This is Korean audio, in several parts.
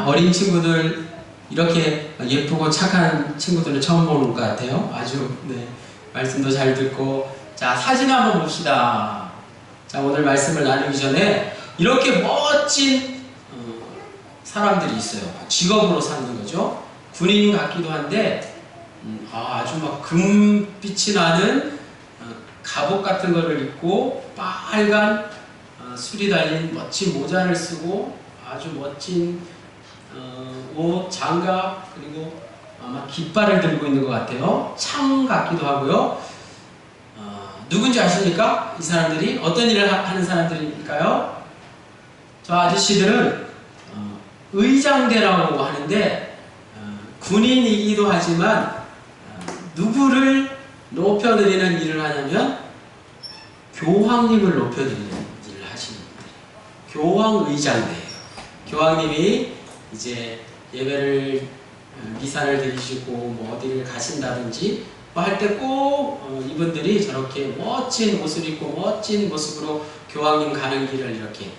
어린 친구들 이렇게 예쁘고 착한 친구들은 처음 보는 것 같아요. 아주 말씀도 잘 듣고. 자, 사진 한번 봅시다. 자, 오늘 말씀을 나누기 전에 이렇게 멋진 사람들이 있어요. 직업으로 사는 거죠. 군인 같기도 한데 아주 막 금빛이 나는 갑옷 같은 거를 입고 빨간 술이 달린 멋진 모자를 쓰고 아주 멋진 옷, 장갑, 그리고 아마 깃발을 들고 있는 것 같아요. 창 같기도 하고요. 누군지 아십니까? 이 사람들이 어떤 일을 하는 사람들일까요? 저 아저씨들은 의장대라고 하는데 군인이기도 하지만 누구를 높여드리는 일을 하냐면 교황님을 높여드리는 일을 하시는 분들이에요. 교황의장대예요. 교황님이 이제 예배를 미사를 드리시고 뭐 어디를 가신다든지 뭐 할 때 꼭 이분들이 저렇게 멋진 옷을 입고 멋진 모습으로 교황님 가는 길을 이렇게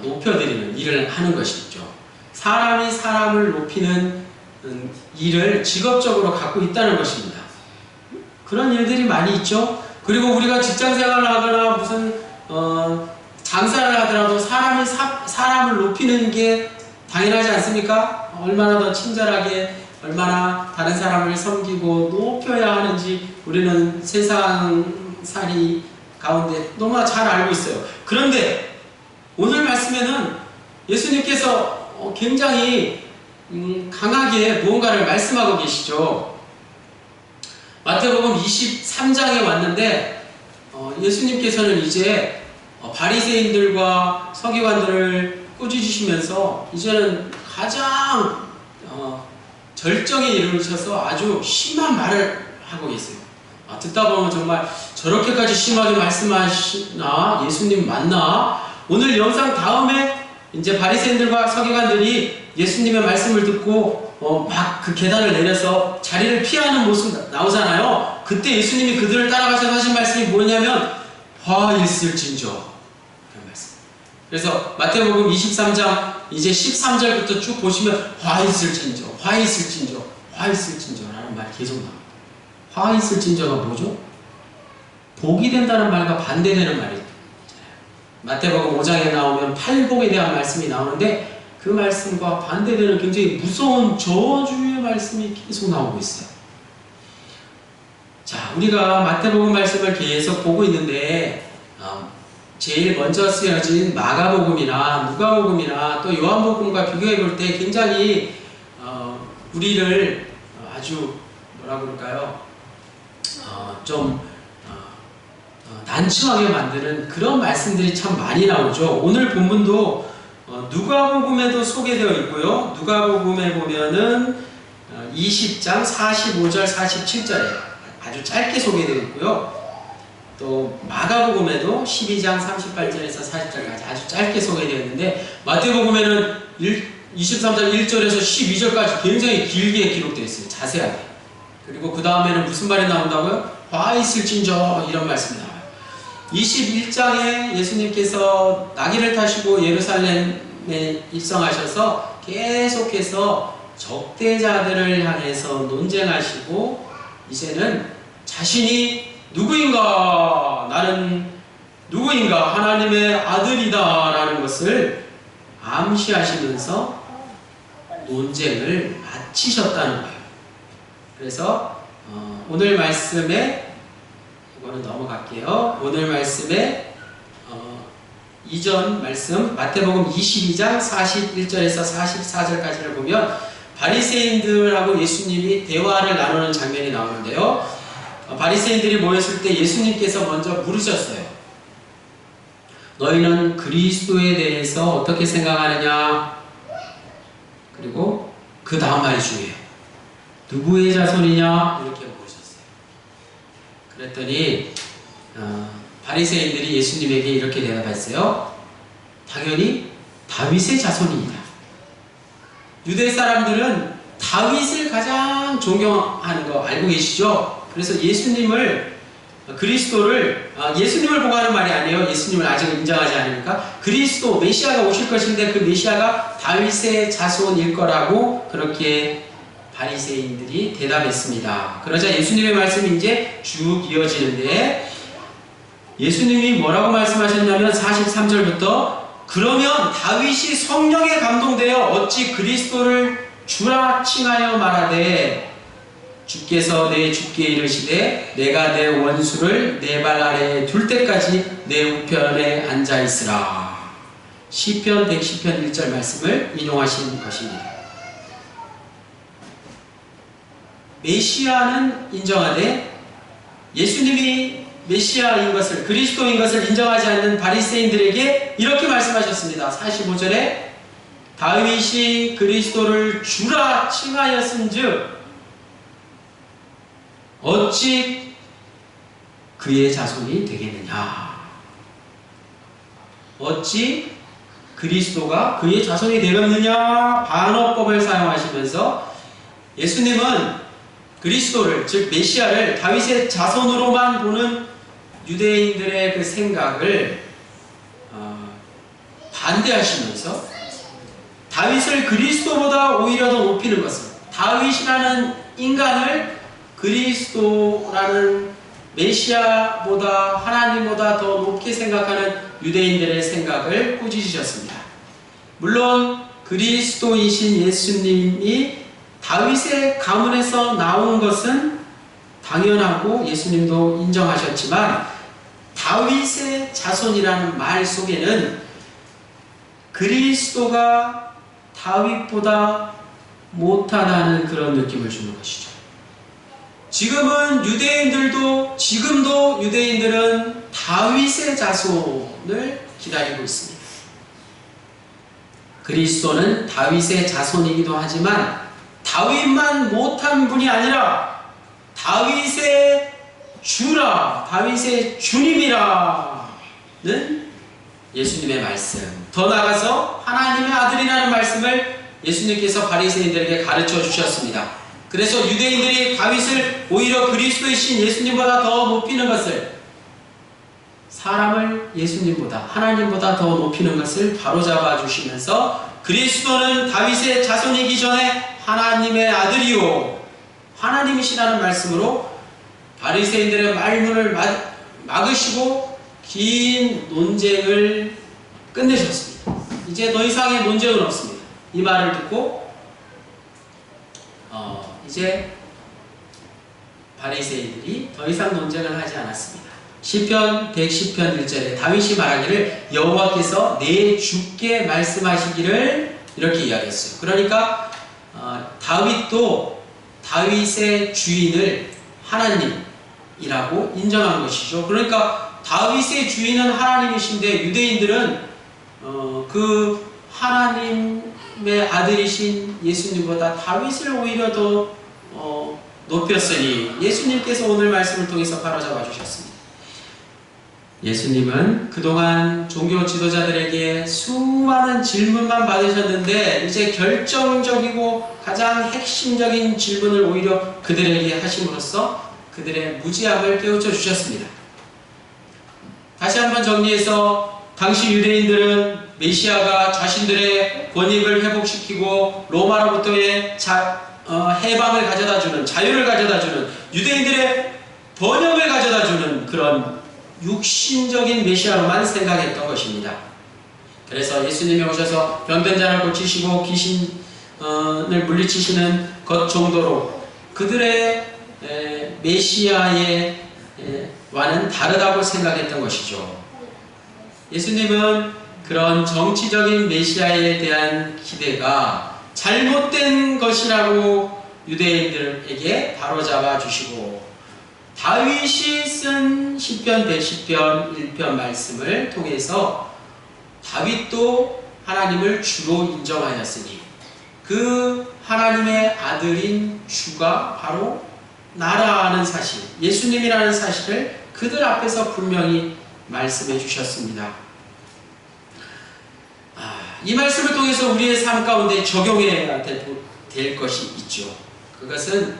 높여드리는 일을 하는 것이죠. 사람이 사람을 높이는 일을 직업적으로 갖고 있다는 것입니다. 그런 일들이 많이 있죠. 그리고 우리가 직장생활을 하거나 무슨 장사를 하더라도 사람이 사람을 높이는 게 당연하지 않습니까? 얼마나 더 친절하게 얼마나 다른 사람을 섬기고 높여야 하는지 우리는 세상살이 가운데 너무나 잘 알고 있어요. 그런데 오늘 말씀에는 예수님께서 굉장히 강하게 무언가를 말씀하고 계시죠. 마태복음 23장에 왔는데 예수님께서는 이제 바리새인들과 서기관들을 꾸짖으시면서 이제는 가장 절정에 이르셔서 아주 심한 말을 하고 계세요. 듣다 보면 정말 저렇게까지 심하게 말씀하시나? 예수님 맞나? 오늘 영상 다음에 이제 바리새인들과 서기관들이 예수님의 말씀을 듣고 막 그 계단을 내려서 자리를 피하는 모습 나오잖아요. 그때 예수님이 그들을 따라가셔서 하신 말씀이 뭐냐면 화 있을진저 그런 말씀. 그래서 마태복음 23장 이제 13절부터 쭉 보시면 화 있을진저, 화 있을진저, 화 있을진저라는 말 계속 나옵니다. 화 있을진저가 뭐죠? 복이 된다는 말과 반대되는 말이죠. 마태복음 5장에 나오면 팔복에 대한 말씀이 나오는데 그 말씀과 반대되는 굉장히 무서운 저주의 말씀이 계속 나오고 있어요. 자, 우리가 마태복음 말씀을 계속 보고 있는데 제일 먼저 쓰여진 마가복음이나 누가복음이나 또 요한복음과 비교해 볼 때 굉장히 우리를 아주 뭐라 그럴까요? 좀 난처하게 만드는 그런 말씀들이 참 많이 나오죠. 오늘 본문도 누가복음에도 소개되어 있고요. 누가복음에 보면은 20장 45절 47절에 아주 짧게 소개되어 있고요. 또 마가복음에도 12장 38절에서 40절까지 아주 짧게 소개되어 있는데 마태복음에는 23장 1절에서 12절까지 굉장히 길게 기록되어 있어요. 자세하게. 그리고 그 다음에는 무슨 말이 나온다고요? 화 있을진저 이런 말씀이 나와요. 21장에 예수님께서 나귀를 타시고 예루살렘에 입성하셔서 계속해서 적대자들을 향해서 논쟁하시고 이제는 자신이 누구인가? 나는 누구인가? 하나님의 아들이다 라는 것을 암시하시면서 논쟁을 마치셨다는 거예요. 그래서 오늘 말씀에 이거는 넘어갈게요. 오늘 말씀에 이전 말씀 마태복음 22장 41절에서 44절까지를 보면 바리새인들하고 예수님이 대화를 나누는 장면이 나오는데요. 바리새인들이 모였을 때 예수님께서 먼저 물으셨어요. 너희는 그리스도에 대해서 어떻게 생각하느냐? 그리고 그 다음 말이 중요해요. 누구의 자손이냐? 이렇게 물으셨어요. 그랬더니 바리새인들이 예수님에게 이렇게 대답했어요. 당연히 다윗의 자손입니다. 유대 사람들은 다윗을 가장 존경하는 거 알고 계시죠? 그래서 예수님을 그리스도를 예수님을 보고 하는 말이 아니에요. 예수님을 아직 인정하지 않으니까 그리스도 메시아가 오실 것인데 그 메시아가 다윗의 자손일 거라고 그렇게 바리새인들이 대답했습니다. 그러자 예수님의 말씀이 이제 쭉 이어지는데 예수님이 뭐라고 말씀하셨냐면 43절부터 그러면 다윗이 성령에 감동되어 어찌 그리스도를 주라 칭하여 말하되 주께서 내 주께 이르시되 내가 내 원수를 내 발 아래에 둘 때까지 내 우편에 앉아 있으라. 시편 110편 1절 말씀을 인용하신 것입니다. 메시아는 인정하되 예수님이 메시아인 것을 그리스도인 것을 인정하지 않는 바리새인들에게 이렇게 말씀하셨습니다. 45절에 다윗이 그리스도를 주라 칭하였은즉 어찌 그의 자손이 되겠느냐. 어찌 그리스도가 그의 자손이 되겠느냐 반어법을 사용하시면서 예수님은 그리스도를 즉 메시아를 다윗의 자손으로만 보는 유대인들의 그 생각을 반대하시면서 다윗을 그리스도보다 오히려 더 높이는 것을 다윗이라는 인간을 그리스도라는 메시아보다 하나님보다 더 높게 생각하는 유대인들의 생각을 꾸짖으셨습니다. 물론 그리스도이신 예수님이 다윗의 가문에서 나온 것은 당연하고 예수님도 인정하셨지만 다윗의 자손이라는 말 속에는 그리스도가 다윗보다 못하다는 그런 느낌을 주는 것이죠. 지금도 유대인들은 다윗의 자손을 기다리고 있습니다. 그리스도는 다윗의 자손이기도 하지만 다윗만 못한 분이 아니라 다윗의 주라, 다윗의 주님이라는 예수님의 말씀, 더 나아가서 하나님의 아들이라는 말씀을 예수님께서 바리새인들에게 가르쳐 주셨습니다. 그래서 유대인들이 다윗을 오히려 그리스도이신 예수님보다 더 높이는 것을, 사람을 예수님보다 하나님보다 더 높이는 것을 바로잡아 주시면서 그리스도는 다윗의 자손이기 전에 하나님의 아들이요 하나님이시라는 말씀으로 바리새인들의 말문을 막으시고 긴 논쟁을 끝내셨습니다. 이제 더 이상의 논쟁은 없습니다. 이 말을 듣고 이제 바리새인들이 더 이상 논쟁을 하지 않았습니다. 시편 110편 1절에 다윗이 말하기를 여호와께서 내 주께 말씀하시기를 이렇게 이야기했어요. 그러니까 다윗도 다윗의 주인을 하나님이라고 인정한 것이죠. 그러니까 다윗의 주인은 하나님이신데 유대인들은 그 하나님의 아들이신 예수님보다 다윗을 오히려 더 높였으니 예수님께서 오늘 말씀을 통해서 바로잡아 주셨습니다. 예수님은 그동안 종교 지도자들에게 수많은 질문만 받으셨는데 이제 결정적이고 가장 핵심적인 질문을 오히려 그들에게 하심으로써 그들의 무지함을 깨우쳐 주셨습니다. 다시 한번 정리해서 당시 유대인들은 메시아가 자신들의 권익을 회복시키고 로마로부터의 해방을 가져다주는, 자유를 가져다주는, 유대인들의 번영을 가져다주는 그런 육신적인 메시아로만 생각했던 것입니다. 그래서 예수님이 오셔서 병든 자를 고치시고 귀신을 물리치시는 것 정도로 그들의 메시아의 와는 다르다고 생각했던 것이죠. 예수님은 그런 정치적인 메시아에 대한 기대가 잘못된 것이라고 유대인들에게 바로잡아 주시고 다윗이 쓴 시편 110편 1편 말씀을 통해서 다윗도 하나님을 주로 인정하였으니 그 하나님의 아들인 주가 바로 나라는 사실, 예수님이라는 사실을 그들 앞에서 분명히 말씀해 주셨습니다. 이 말씀을 통해서 우리의 삶 가운데 적용해야 될 것이 있죠. 그것은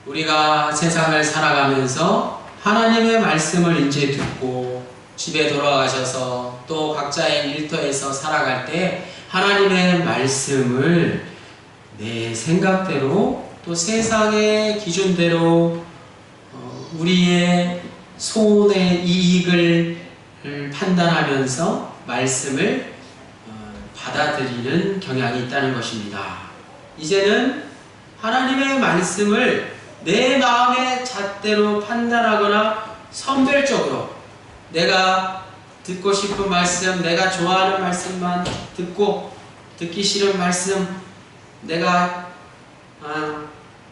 우리가 세상을 살아가면서 하나님의 말씀을 이제 듣고 집에 돌아가셔서 또 각자의 일터에서 살아갈 때 하나님의 말씀을 내 생각대로 또 세상의 기준대로 우리의 손의 이익을 판단하면서 말씀을 받아들이는 경향이 있다는 것입니다. 이제는 하나님의 말씀을 내 마음의 잣대로 판단하거나 선별적으로 내가 듣고 싶은 말씀, 내가 좋아하는 말씀만 듣고 듣기 싫은 말씀, 내가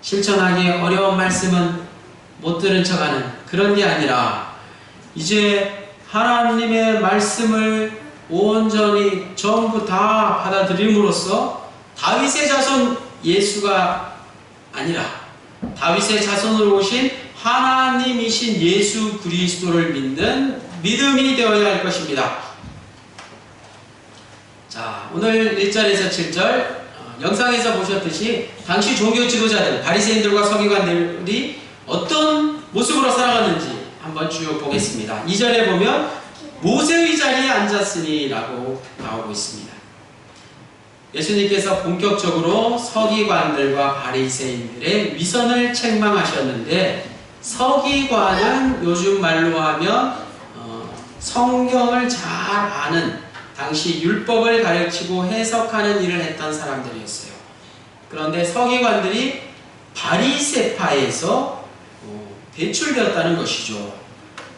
실천하기 어려운 말씀은 못 들은 척하는 그런 게 아니라 이제 하나님의 말씀을 온전히 전부 다 받아들임으로써 다윗의 자손 예수가 아니라 다윗의 자손으로 오신 하나님이신 예수 그리스도를 믿는 믿음이 되어야 할 것입니다. 자, 오늘 1절에서 7절 영상에서 보셨듯이 당시 종교 지도자들, 바리새인들과 서기관들이 어떤 모습으로 살아갔는지 한번 쭉 보겠습니다. 2절에 보면 모세의 자리에 앉았으니 라고 나오고 있습니다. 예수님께서 본격적으로 서기관들과 바리새인들의 위선을 책망하셨는데, 서기관은 요즘 말로 하면 성경을 잘 아는, 당시 율법을 가르치고 해석하는 일을 했던 사람들이었어요. 그런데 서기관들이 바리새파에서 배출되었다는 것이죠.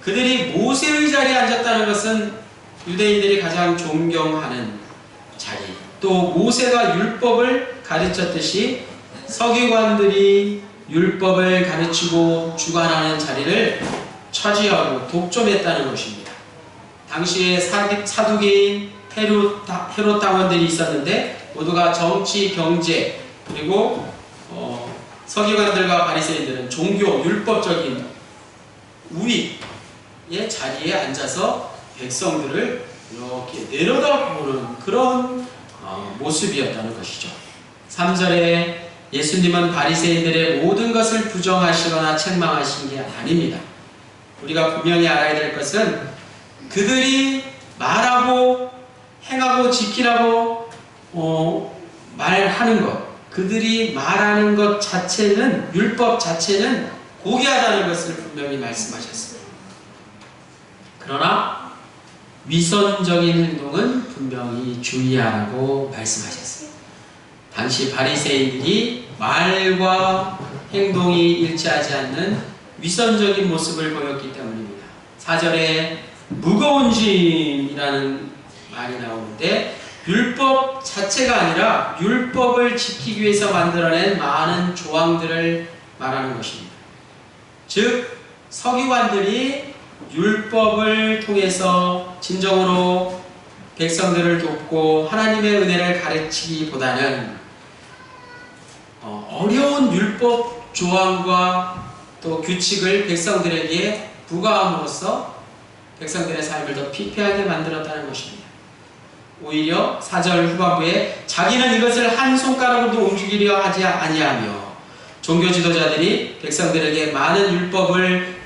그들이 모세의 자리에 앉았다는 것은 유대인들이 가장 존경하는 자리, 또 모세가 율법을 가르쳤듯이 서기관들이 율법을 가르치고 주관하는 자리를 차지하고 독점했다는 것입니다. 당시에 사두개인 헤롯 당원들이 있었는데 모두가 정치, 경제, 그리고 서기관들과 바리새인들은 종교, 율법적인 우위의 자리에 앉아서 백성들을 이렇게 내려다보는 그런 모습이었다는 것이죠. 3절에 예수님은 바리새인들의 모든 것을 부정하시거나 책망하신 게 아닙니다. 우리가 분명히 알아야 될 것은 그들이 말하고 행하고 지키라고 말하는 것, 그들이 말하는 것 자체는, 율법 자체는 고귀하다는 것을 분명히 말씀하셨습니다. 그러나 위선적인 행동은 분명히 주의하라고 말씀하셨습니다. 당시 바리새인들이 말과 행동이 일치하지 않는 위선적인 모습을 보였기 때문입니다. 4절에 무거운 짐이라는 말이 나오는데 율법 자체가 아니라 율법을 지키기 위해서 만들어낸 많은 조항들을 말하는 것입니다. 즉 서기관들이 율법을 통해서 진정으로 백성들을 돕고 하나님의 은혜를 가르치기보다는 어려운 율법 조항과 또 규칙을 백성들에게 부과함으로써 백성들의 삶을 더 피폐하게 만들었다는 것입니다. 오히려 4절 후반부에 자기는 이것을 한 손가락으로도 움직이려 하지 아니하며, 종교 지도자들이 백성들에게 많은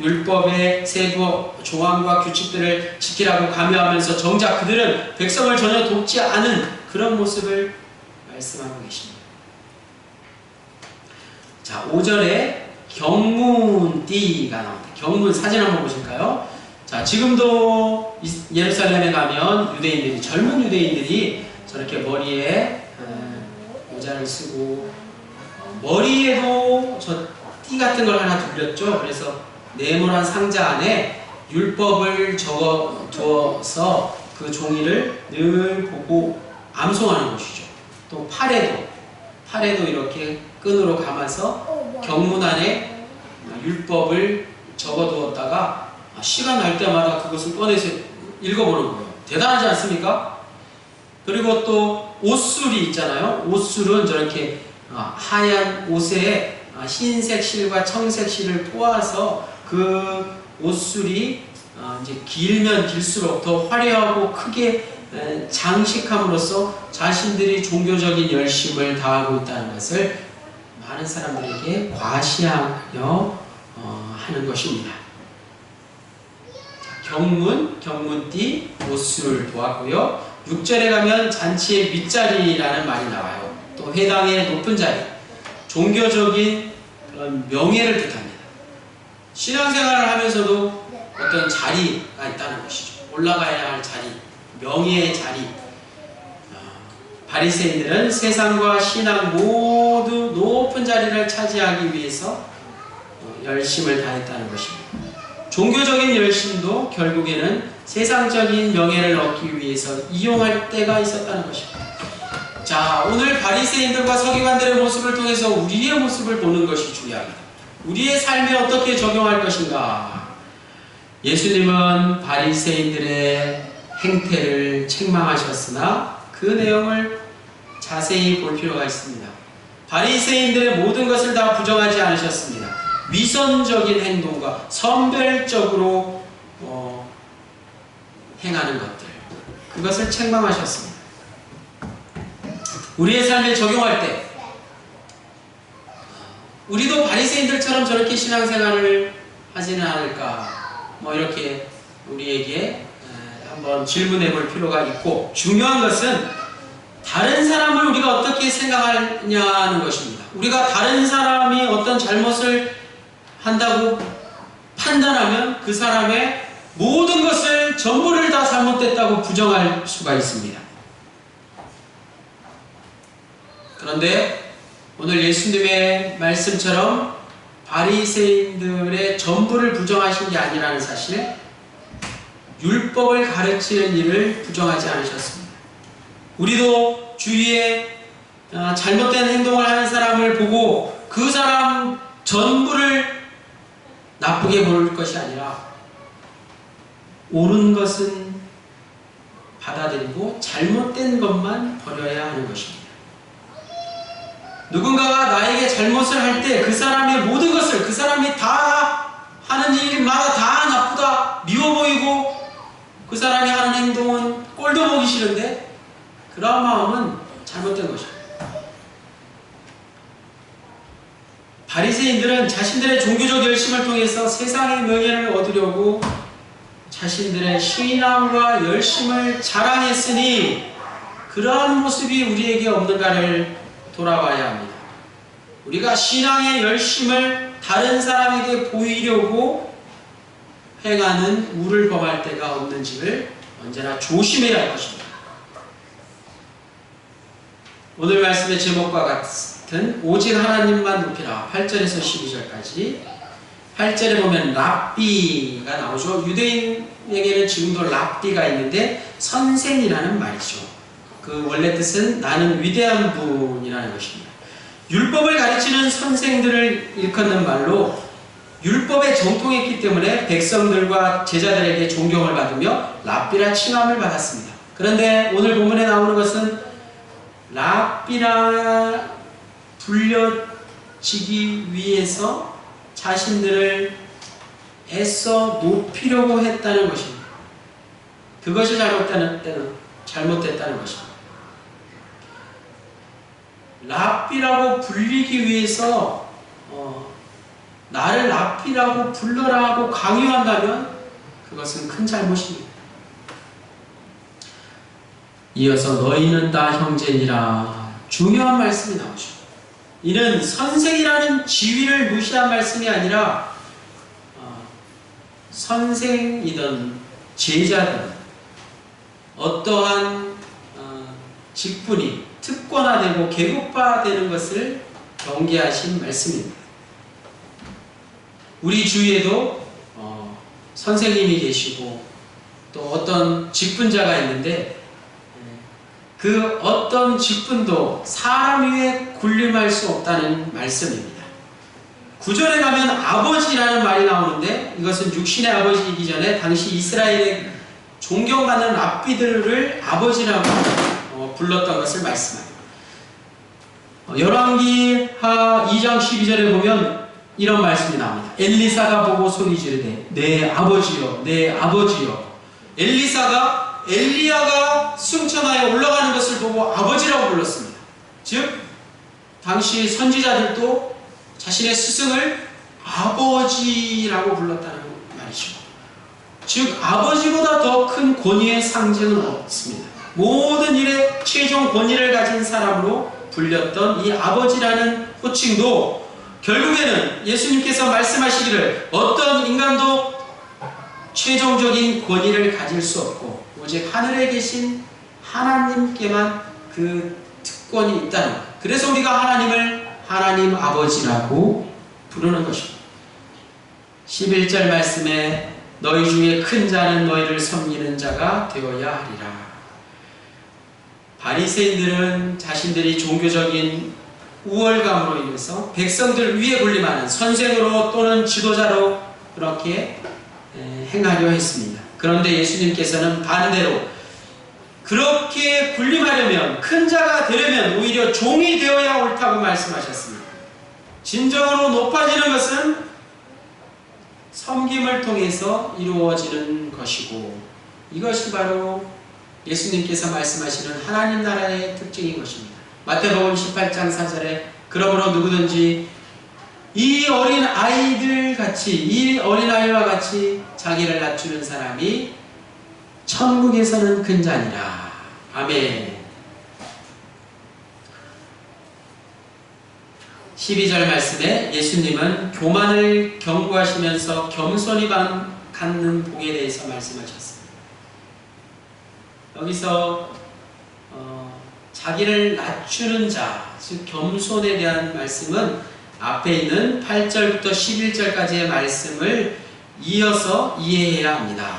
율법의 세부 조항과 규칙들을 지키라고 강요하면서 정작 그들은 백성을 전혀 돕지 않은 그런 모습을 말씀하고 계십니다. 자, 5절에 경문띠가 나옵니다. 경문 사진 한번 보실까요? 자, 지금도 예루살렘에 가면 유대인들이, 젊은 유대인들이 저렇게 머리에 모자를 쓰고 머리에도 저 띠 같은 걸 하나 둘렸죠. 그래서 네모난 상자 안에 율법을 적어 두어서 그 종이를 늘 보고 암송하는 것이죠. 또 팔에도 이렇게 끈으로 감아서 경문 안에 율법을 적어 두었다가 시간 날 때마다 그것을 꺼내서 읽어보는 거예요. 대단하지 않습니까? 그리고 또 옷술이 있잖아요. 옷술은 저렇게 하얀 옷에 흰색 실과 청색 실을 포화서 그 옷술이 이제 길면 길수록 더 화려하고 크게 장식함으로써 자신들이 종교적인 열심을 다하고 있다는 것을 많은 사람들에게 과시하려 하는 것입니다. 경문띠, 옷수를 보았고요. 6절에 가면 잔치의 윗자리라는 말이 나와요. 또 회당의 높은 자리, 종교적인 그런 명예를 뜻합니다. 신앙생활을 하면서도 어떤 자리가 있다는 것이죠. 올라가야 할 자리, 명예의 자리. 바리새인들은 세상과 신앙 모두 높은 자리를 차지하기 위해서 열심을 다했다는 것입니다. 종교적인 열심도 결국에는 세상적인 명예를 얻기 위해서 이용할 때가 있었다는 것입니다. 자, 오늘 바리새인들과 서기관들의 모습을 통해서 우리의 모습을 보는 것이 중요합니다. 우리의 삶에 어떻게 적용할 것인가? 예수님은 바리새인들의 행태를 책망하셨으나 그 내용을 자세히 볼 필요가 있습니다. 바리새인들의 모든 것을 다 부정하지 않으셨습니다. 위선적인 행동과 선별적으로 행하는 것들, 그것을 책망하셨습니다. 우리의 삶에 적용할 때 우리도 바리새인들처럼 저렇게 신앙생활을 하지는 않을까, 이렇게 우리에게 한번 질문해 볼 필요가 있고, 중요한 것은 다른 사람을 우리가 어떻게 생각하냐는 것입니다. 우리가 다른 사람이 어떤 잘못을 한다고 판단하면 그 사람의 모든 것을 전부를 다 잘못됐다고 부정할 수가 있습니다. 그런데 오늘 예수님의 말씀처럼 바리새인들의 전부를 부정하신 게 아니라는 사실, 율법을 가르치는 일을 부정하지 않으셨습니다. 우리도 주위에 잘못된 행동을 하는 사람을 보고 그 사람 전부를 나쁘게 볼 것이 아니라 옳은 것은 받아들이고 잘못된 것만 버려야 하는 것입니다. 누군가가 나에게 잘못을 할 때 그 사람의 모든 것을, 그 사람이 다 하는 일마다 다 나쁘다, 미워 보이고 그 사람이 하는 행동은 꼴도 보기 싫은데, 그런 마음은 잘못된 것입니다. 바리새인들은 자신들의 종교적 열심을 통해서 세상의 명예를 얻으려고 자신들의 신앙과 열심을 자랑했으니 그러한 모습이 우리에게 없는가를 돌아봐야 합니다. 우리가 신앙의 열심을 다른 사람에게 보이려고 행하는 우를 범할 때가 없는지를 언제나 조심해야 할 것입니다. 오늘 말씀의 제목과 같은 오직 하나님만 높이라, 8절에서 12절까지. 8절에 보면 랍비가 나오죠. 유대인에게는 지금도 랍비가 있는데 선생이라는 말이죠. 그 원래 뜻은 나는 위대한 분이라는 것입니다. 율법을 가르치는 선생들을 일컫는 말로 율법에 정통했기 때문에 백성들과 제자들에게 존경을 받으며 랍비라 칭함을 받았습니다. 그런데 오늘 본문에 나오는 것은 랍비라 불려지기 위해서 자신들을 애써 높이려고 했다는 것입니다. 그것이 잘못됐다는 것입니다. 랍비라고 불리기 위해서 나를 랍비라고 불러라 하고 강요한다면 그것은 큰 잘못입니다. 이어서 너희는 다 형제니라, 중요한 말씀이 나오죠. 이는 선생이라는 지위를 무시한 말씀이 아니라 선생이든 제자든 어떠한 직분이 특권화되고 계급화되는 것을 경계하신 말씀입니다. 우리 주위에도 선생님이 계시고 또 어떤 직분자가 있는데 그 어떤 직분도 사람 위에 군림할 수 없다는 말씀입니다. 9절에 가면 아버지라는 말이 나오는데 이것은 육신의 아버지이기 전에 당시 이스라엘의 존경받는 랍비들을 아버지라고 불렀던 것을 말씀합니다. 열왕기하 2장 12절에 보면 이런 말씀이 나옵니다. 엘리사가 보고 소리 지르되 내 아버지여 내 아버지여. 엘리사가 엘리야가 승천하여 올라가는 것을 보고 아버지라고 불렀습니다. 즉 당시 선지자들도 자신의 스승을 아버지라고 불렀다는 말이죠. 즉 아버지보다 더 큰 권위의 상징은 없습니다. 모든 일에 최종 권위를 가진 사람으로 불렸던 이 아버지라는 호칭도 결국에는 예수님께서 말씀하시기를 어떤 인간도 최종적인 권위를 가질 수 없고 오직 하늘에 계신 하나님께만 그 특권이 있다는 것. 그래서 우리가 하나님을 하나님 아버지라고 부르는 것입니다. 11절 말씀에 너희 중에 큰 자는 너희를 섬기는 자가 되어야 하리라. 바리새인들은 자신들이 종교적인 우월감으로 인해서 백성들 위에 군림하는 선생으로 또는 지도자로 그렇게 행하려 했습니다. 그런데 예수님께서는 반대로 그렇게 군림하려면 큰 자가 되려면 오히려 종이 되어야 옳다고 말씀하셨습니다. 진정으로 높아지는 것은 섬김을 통해서 이루어지는 것이고 이것이 바로 예수님께서 말씀하시는 하나님 나라의 특징인 것입니다. 마태복음 18장 4절에 그러므로 누구든지 이 어린 아이들 같이 이 어린아이와 같이 자기를 낮추는 사람이 천국에서는 큰 자니라. 아멘. 12절 말씀에 예수님은 교만을 경고하시면서 겸손히 갖는 복에 대해서 말씀하셨습니다. 여기서 자기를 낮추는 자, 즉 겸손에 대한 말씀은 앞에 있는 8절부터 11절까지의 말씀을 이어서 이해해야 합니다.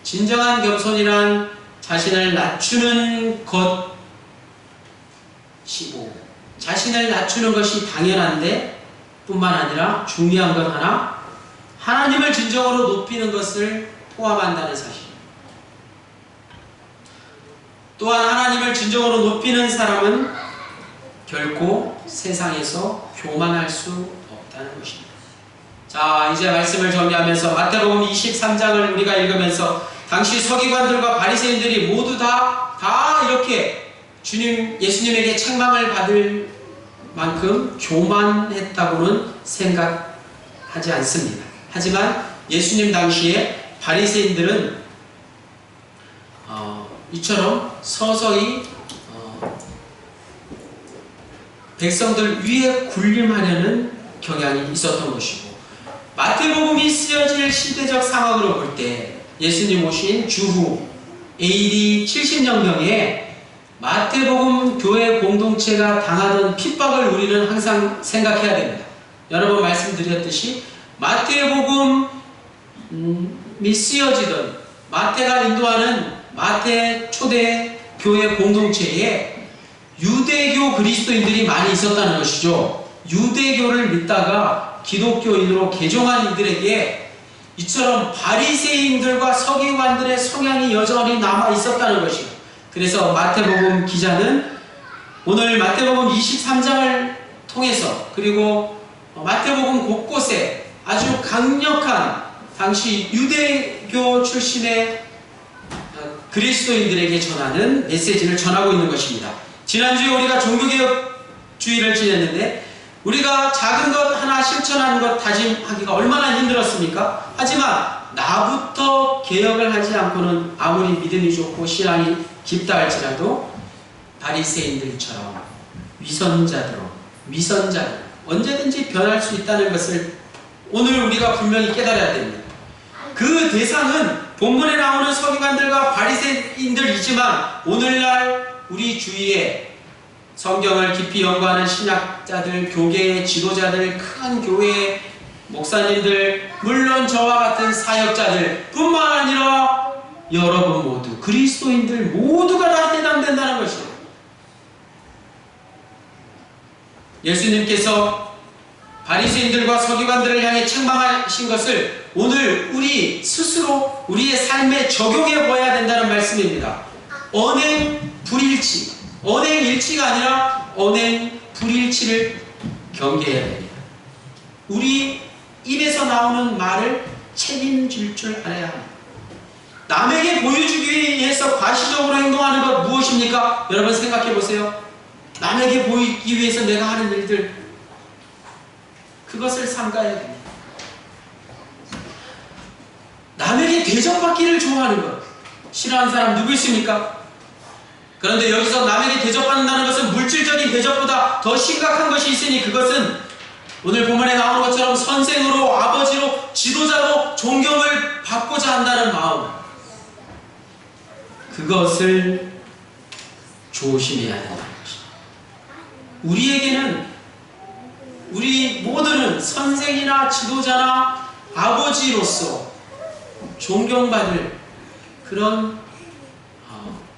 진정한 겸손이란 자신을 낮추는 것이고 자신을 낮추는 것이 당연한데 뿐만 아니라 중요한 것 하나, 하나님을 진정으로 높이는 것을 포함한다는 사실. 또한 하나님을 진정으로 높이는 사람은 결코 세상에서 교만할 수 없다는 것입니다. 자, 이제 말씀을 정리하면서 마태복음 23장을 우리가 읽으면서 당시 서기관들과 바리새인들이 모두 다 이렇게 예수님에게 책망을 받을 만큼 교만했다고는 생각하지 않습니다. 하지만 예수님 당시에 바리새인들은 이처럼 서서히 백성들 위에 군림하려는 경향이 있었던 것이고 마태복음이 쓰여질 시대적 상황으로 볼 때 예수님 오신 주후 AD 70년경에 마태복음 교회 공동체가 당하던 핍박을 우리는 항상 생각해야 됩니다. 여러 번 말씀드렸듯이 마태복음이 쓰여지던 마태가 인도하는 마태 초대 교회 공동체에 유대교 그리스도인들이 많이 있었다는 것이죠. 유대교를 믿다가 기독교인으로 개종한 이들에게 이처럼 바리새인들과 서기관들의 성향이 여전히 남아 있었다는 것이죠. 그래서 마태복음 기자는 오늘 마태복음 23장을 통해서 그리고 마태복음 곳곳에 아주 강력한 당시 유대교 출신의 그리스도인들에게 전하는 메시지를 전하고 있는 것입니다. 지난주에 우리가 종교개혁주의를 지냈는데 우리가 작은 것 하나 실천하는 것 다짐하기가 얼마나 힘들었습니까? 하지만 나부터 개혁을 하지 않고는 아무리 믿음이 좋고 신앙이 깊다 할지라도 바리새인들처럼 위선자들 언제든지 변할 수 있다는 것을 오늘 우리가 분명히 깨달아야 됩니다. 그 대상은 본문에 나오는 서기관들과 바리새인들이지만 오늘날 우리 주위에 성경을 깊이 연구하는 신학자들, 교계의 지도자들, 큰 교회의 목사님들, 물론 저와 같은 사역자들 뿐만 아니라 여러분 모두, 그리스도인들 모두가 다 해당된다는 것이에요. 예수님께서 바리새인들과 서기관들을 향해 책망하신 것을 오늘 우리 스스로 우리의 삶에 적용해 보아야 된다는 말씀입니다. 언행 불일치, 언행일치가 아니라 언행 불일치를 경계해야 됩니다. 우리 입에서 나오는 말을 책임질 줄 알아야 합니다. 남에게 보여주기 위해서 과시적으로 행동하는 것 무엇입니까? 여러분 생각해 보세요. 남에게 보이기 위해서 내가 하는 일들, 그것을 삼가해야 됩니다. 남에게 대접받기를 좋아하는 것. 싫어하는 사람 누구 있습니까? 그런데 여기서 남에게 대접받는다는 것은 물질적인 대접보다 더 심각한 것이 있으니 그것은 오늘 본문에 나오는 것처럼 선생으로, 아버지로, 지도자로 존경을 받고자 한다는 마음. 그것을 조심해야 된다는 것입니다. 우리에게는, 우리 모두는 선생이나 지도자나 아버지로서 존경받을 그런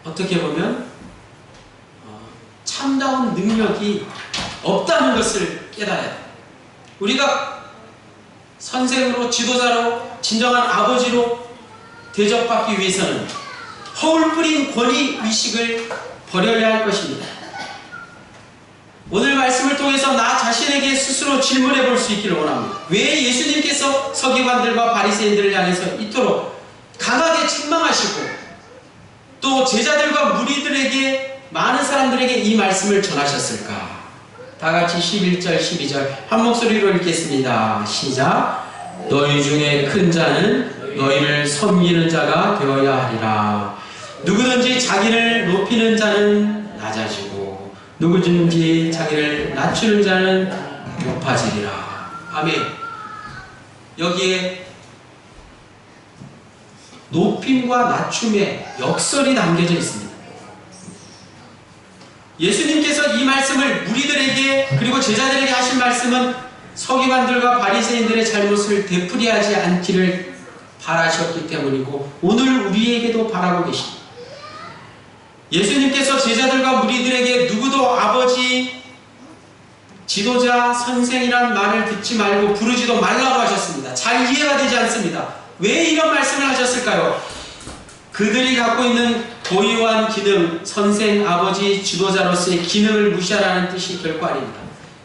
어떻게 보면 참다운 능력이 없다는 것을 깨달아야 돼요. 우리가 선생으로, 지도자로, 진정한 아버지로 대접받기 위해서는 허울 뿌린 권위 의식을 버려야 할 것입니다. 오늘 말씀을 통해서 나 자신에게 스스로 질문해 볼 수 있기를 원합니다. 왜 예수님께서 서기관들과 바리새인들을 향해서 이토록 강하게 책망하시고 또 제자들과 무리들에게, 많은 사람들에게 이 말씀을 전하셨을까? 다같이 11절 12절 한 목소리로 읽겠습니다. 시작. 너희 중에 큰 자는 너희를 섬기는 자가 되어야 하리라. 누구든지 자기를 높이는 자는 낮아지고 누구든지 자기를 낮추는 자는 높아지리라. 아멘. 여기에 높임과 낮춤의 역설이 담겨져 있습니다. 예수님께서 이 말씀을 무리들에게 그리고 제자들에게 하신 말씀은 서기관들과 바리새인들의 잘못을 되풀이하지 않기를 바라셨기 때문이고 오늘 우리에게도 바라고 계십니다. 예수님께서 제자들과 무리들에게 누구도 아버지, 지도자, 선생이란 말을 듣지 말고 부르지도 말라고 하셨습니다. 잘 이해가 되지 않습니다. 왜 이런 말씀을 하셨을까요? 그들이 갖고 있는 고유한 기능, 선생, 아버지, 지도자로서의 기능을 무시하라는 뜻이 결코 아닙니다.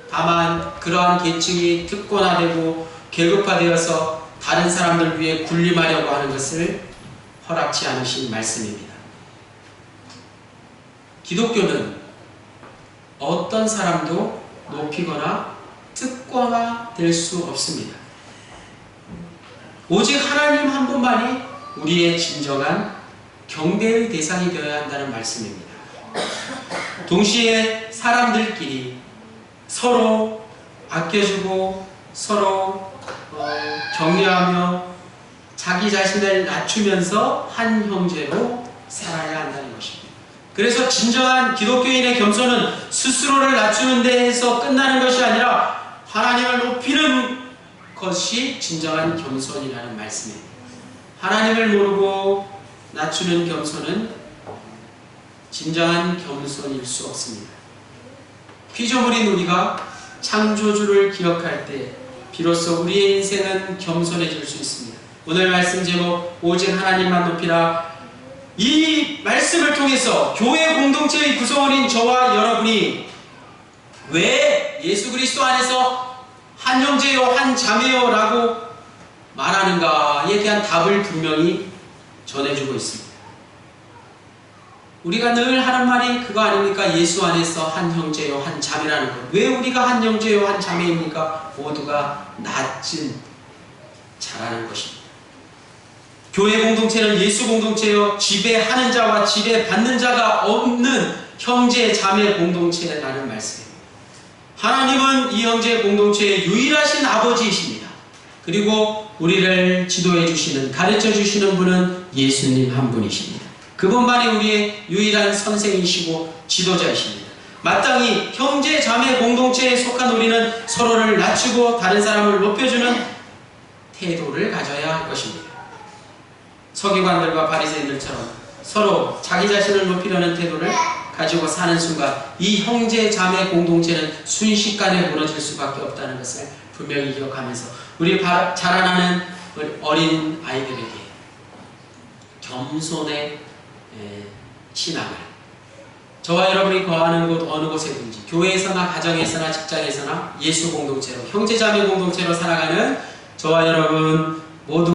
다만 그러한 계층이 특권화되고 계급화되어서 다른 사람들 위해 군림하려고 하는 것을 허락치 않으신 말씀입니다. 기독교는 어떤 사람도 높이거나 특권화될 수 없습니다. 오직 하나님 한 분만이 우리의 진정한 경배의 대상이 되어야 한다는 말씀입니다. 동시에 사람들끼리 서로 아껴주고 서로 격려하며 자기 자신을 낮추면서 한 형제로 살아야 한다는 것입니다. 그래서 진정한 기독교인의 겸손은 스스로를 낮추는 데에서 끝나는 것이 아니라 하나님을 높이는 것이 진정한 겸손이라는 말씀입니다. 하나님을 모르고 낮추는 겸손은 진정한 겸손일 수 없습니다. 피조물인 우리가 창조주를 기억할 때 비로소 우리의 인생은 겸손해질 수 있습니다. 오늘 말씀 제목 오직 하나님만 높이라. 이 말씀을 통해서 교회 공동체의 구성원인 저와 여러분이 왜 예수 그리스도 안에서 한 형제요 한 자매요 라고 말하는가에 대한 답을 분명히 전해주고 있습니다. 우리가 늘 하는 말이 그거 아닙니까? 예수 안에서 한 형제요 한 자매라는 것. 왜 우리가 한 형제요 한 자매입니까? 모두가 낮은 자라는 것입니다. 교회 공동체는 예수 공동체요 지배하는 자와 지배받는 자가 없는 형제 자매 공동체라는 말씀입니다. 하나님은 이 형제 공동체의 유일하신 아버지이십니다. 그리고 우리를 지도해 주시는, 가르쳐 주시는 분은 예수님 한 분이십니다. 그분만이 우리의 유일한 선생이시고 지도자이십니다. 마땅히 형제 자매 공동체에 속한 우리는 서로를 낮추고 다른 사람을 높여주는 태도를 가져야 할 것입니다. 서기관들과 바리새인들처럼 서로 자기 자신을 높이려는 태도를 가지고 사는 순간 이 형제 자매 공동체는 순식간에 무너질 수밖에 없다는 것을 분명히 기억하면서 우리 자라나는 어린 아이들에게 겸손의 신앙을, 저와 여러분이 거하는 곳 어느 곳에든지 교회에서나 가정에서나 직장에서나 예수 공동체로 형제 자매 공동체로 살아가는 저와 여러분 모두